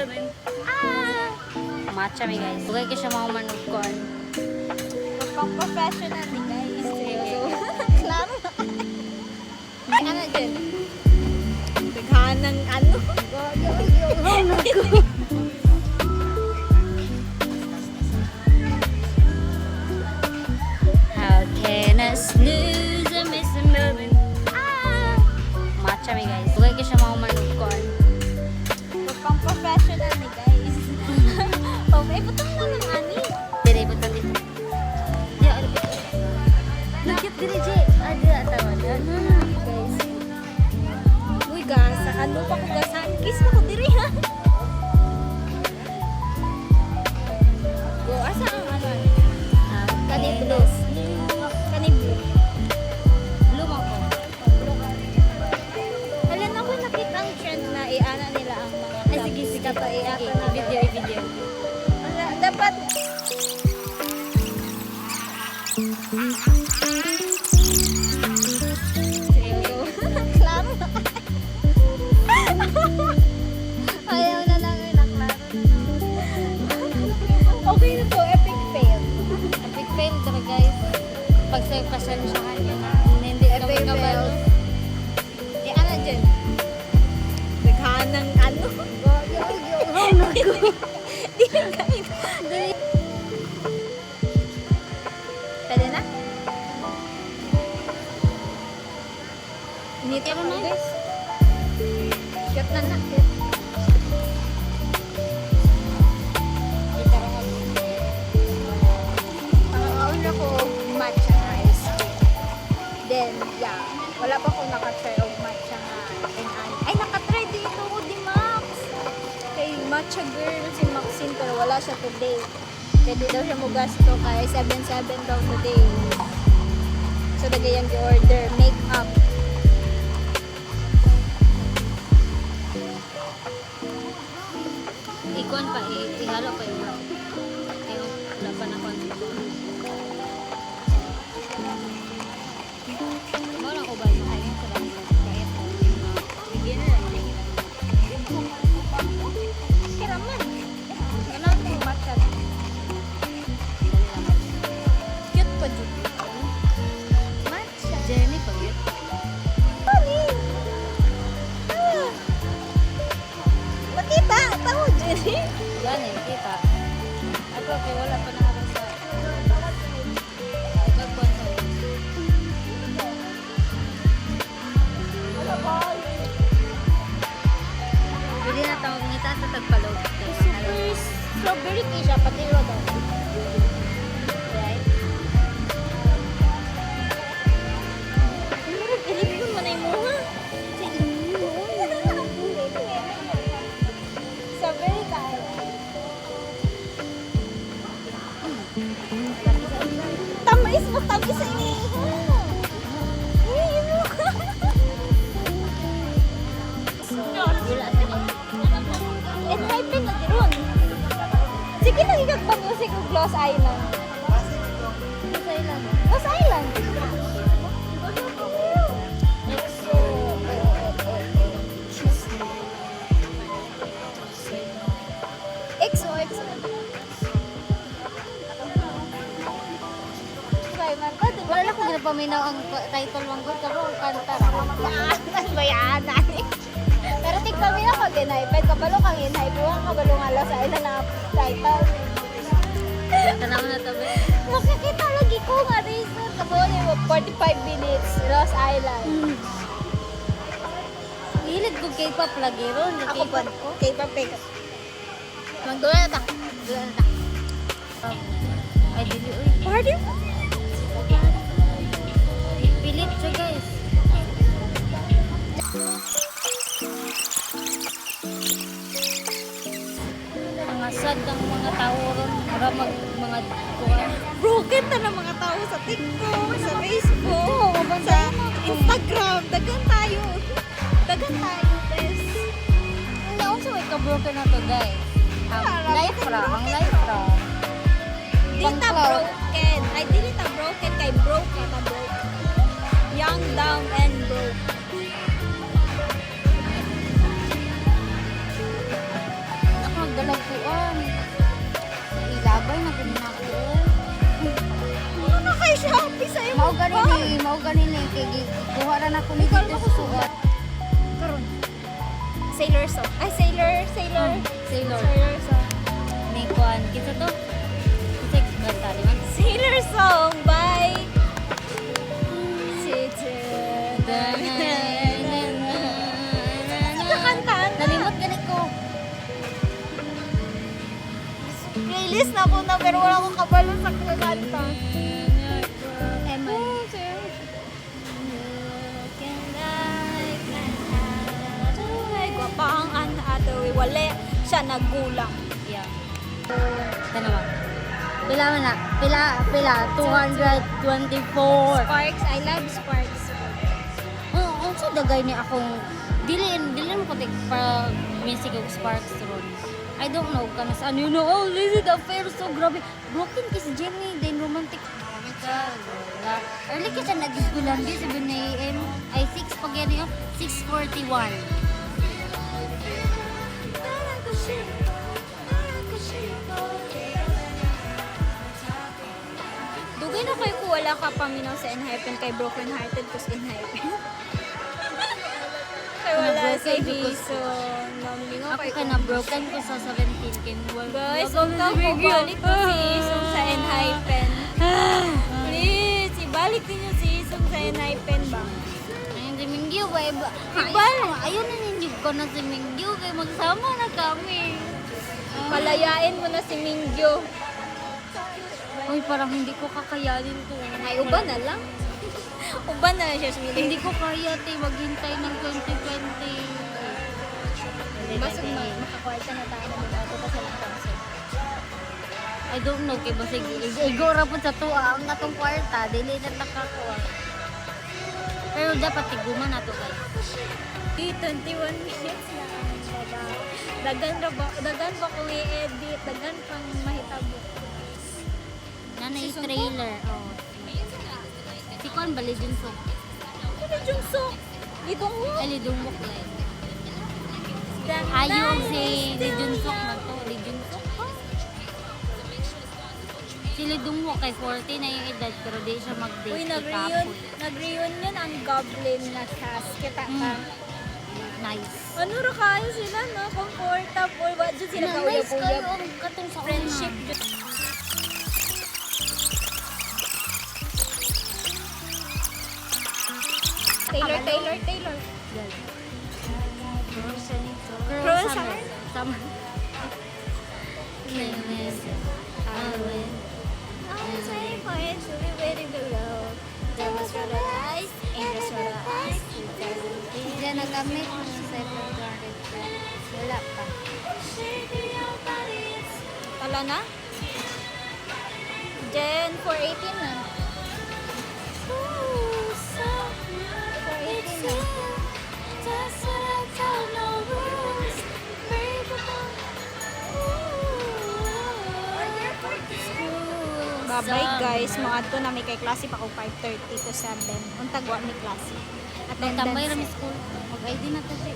Melvin. Ah! Matcha mi guys. Bugay ko siya mga manugkon. Pang professional ni guys. Sige. Klaro. Ano dyan? Naghanang ano? How can I snooze and miss a Melvin? Ah! Matcha mi guys. Bugay ko siya mga manugkon. Pang professional ni guys. Oh, may butang na ng ani. Dire butang dito. Di ano ba? Nakit dire je. Ada tawad. Guys. Uy, gasa. Ano pa ko gasan? Kiss mo ko diri ha. Go, asa ang ano? Kani blue. Kani blue. Blue mo ko. Alam ako nakita ang trend na iana nila ang mga Ay sige sige to iata na i-video i-video. Wala, dapat klaro. Ayaw na lang ay naklaro na. Okay na to, epic fail. Epic fail talaga guys. Pag sa pasensyahan niyo na hindi ito Epic magkabalo. fail. Eh, ano dyan? Naghanang ano? Di na kain. Pwede na? Init Pero ako na. guys. Shot na na. Shot. Ang ko matcha na ice cream. Then, yeah. Wala pa akong nakatry of matcha na in-ani. Ay, nakatry dito ko di Max. Kay matcha girl si Maxine pero wala siya today. Kaya di daw siya mugasto kay 7-7 daw today. So, nagayang gi-order. Make-up. Ikon pa ihalo pa yung ayun wala pa na kon. Mo lang ko ba makain ko lang kahit beginner lang na ilang. Kira man. Ganun yung matcha. Cute pa dyan. Matcha. Jeremy pag yun. Mami! Ah! Makita! Tao, Jenny! Yan eh, kita. Ako kay wala pa na ako sa nagkuhan sa pwede na tawag ngita sa tagpalog. Super strawberry cake siya, pati daw. Right? Ilipin mo na yung mga. Strawberry cake. Tamis mo, tamis sa ini. Wala sa niya. And hype na diron. Sige lang ikagpang music ng Gloss Island. Sa ilan? Gloss Island. EXO, EXO. Try man ka, di ba? Wala lang kung ginapaminaw ang title mong good ka bro, kanta. Yan, bayanan eh. Pero tigpa mo na kag in-hype. Kabalo kang in-hype. Huwag kabalo nga lang sa ila na title. Tanaw na to be. Makikita lagi ko nga reason. Kabalo yung 45 minutes. Lost Island. Hilig ko K-pop lagi ron. Ako po. K-pop, K-pop. Magdula na ta. Dula na ta. Ay, dili, uy. Party mo? Pilit siya, guys. Mga sad ang mga tao ron. Para mga kuha. Broken na ng mga tao sa TikTok, sa Facebook, sa Instagram. Dagan tayo. Dagan tayo, bes. Hindi ako sa may kabroken na to, guys. Ang life ra, ang life ra. Di ta broken. Ay, di ta broken. Kay broke ka ta broke. Young, dumb, and broke. Ako dalagpuan. Ilabay na gud na ko. Ano kay Shopee sa imo? Mao ganin ni kay kuha ra na ko ni dito sa sugat. Karon. Sailor song. Ay, Sailor. Sailor. Sailor song. Ni kuan kita to. Kita kanta di man. Sailor song by City. Kakantaan na. Nalimot ganit ko. Playlist na ko na pero wala akong kabalo sa kakanta. Eman. Ay, gwapa ang Anne Hathaway. Wala siya naggulang. Yeah. Dalawa. Pila man na? Pila 224. Sparks. I love Sparks. Oh, unsa dagay ni akong dili mo ko tig pa music og Sparks ron. I don't know kana sa ano no. Oh, this is the affair so grabe. Broken kiss Jenny then romantic. Early kasi nag-isgulan di 7 AM ay 6 pag yan yun 6:41. Dugay na kayo kung wala ka paminaw sa Enhypen kay Broken Hearted kus Enhypen. Kay wala si Hison. Mamingaw Ako kay ka na broken ko sa 17 kin wala. Guys, unta ko balik ko si Hison sa Enhypen. Please, ibalik niyo si Hison sa Enhypen ba? Ayun si Mingyu ba? Ayun na ninyo ko na si Mingyu kay magsama na kami. Palayain mo na si Mingyo. Uy, parang hindi ko kakayanin to. Ay, uba na lang. Uba na lang siya sa Hindi ko kaya te maghintay ng 2020. Basta makakwarta na tayo ng bago kasi lang concert. I don't know kay basig igora pud sa tuwa ang atong kwarta dili na nakakuha. Pero dapat tiguman nato guys. 21 minutes na ang baba. Dagan ba kung i-edit, dagan pang mahitabo. Nanay trailer. Oh. Si Kon bali din so. Ano yung sok? Itong mo? Ali dumok lang. Ayong si Lee Junsok man to, Lee Junsok. Si Lee Dungwo kay 40 na yung edad pero di siya mag-date. Uy, nag-reunion ang Goblin na cast. Kita ka. Nice. Ano ra kayo sila, no? Comfortable. Ba dyan sila Nice kauyab-uyab? kayo ang katong sa Friendship. una. Taylor. Girl, Summer. Summer. I'm saying for it to be waiting below. There was rather eyes, angels rather eyes. Diyan na kami kung sa Garden Friend. Wala pa. Wala na? Jen, 418 na. 418 na. Bye guys, mga to na may kay klase pa ko 5:30 to 7. Untagwa mi klase. Tambay na mi school. Mag-ID na to siya.